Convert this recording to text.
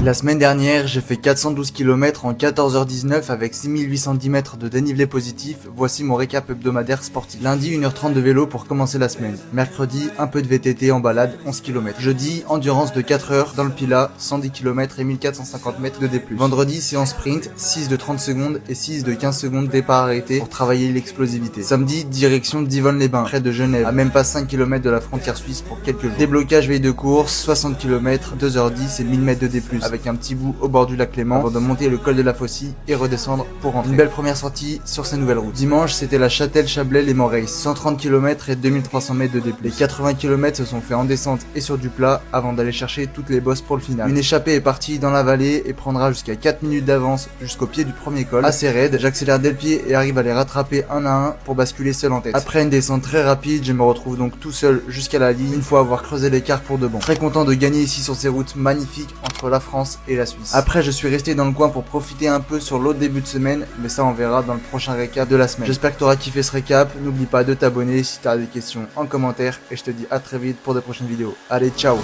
La semaine dernière, j'ai fait 412 km en 14h19 avec 6810 mètres de dénivelé positif. Voici mon récap hebdomadaire sportif. Lundi, 1h30 de vélo pour commencer la semaine. Mercredi, un peu de VTT en balade, 11 km. Jeudi, endurance de 4 heures dans le Pilat, 110 km et 1450 mètres de D+. Vendredi, séance sprint, 6 de 30 secondes et 6 de 15 secondes départ arrêté pour travailler l'explosivité. Samedi, direction d'Yvonne-les-Bains, près de Genève, à même pas 5 km de la frontière suisse pour quelques jours. Déblocage veille de course, 60 km, 2h10 et 1000 mètres de D+, avec un petit bout au bord du lac Clément avant de monter le col de la Faucille et redescendre pour rentrer. Une belle première sortie sur ces nouvelles routes. Dimanche, c'était la Châtel-Chablais-Les Morays, 130 km et 2300 mètres de D+. Les 80 km se sont faits en descente et sur du plat avant d'aller chercher toutes les bosses pour le final. Une échappée est partie dans la vallée et prendra jusqu'à 4 minutes d'avance jusqu'au pied du premier col. Assez raide, j'accélère dès le pied et arrive à les rattraper un à un pour basculer seul en tête. Après une descente très rapide, je me retrouve donc tout seul jusqu'à la ligne une fois avoir creusé l'écart pour de bon. Très content de gagner ici sur ces routes magnifiques entre la France et la Suisse. Après, je suis resté dans le coin pour profiter un peu sur l'autre début de semaine, mais ça on verra dans le prochain récap de la semaine. J'espère que tu auras kiffé ce récap. N'oublie pas de t'abonner si tu as des questions en commentaire et je te dis à très vite pour de prochaines vidéos. Allez, ciao.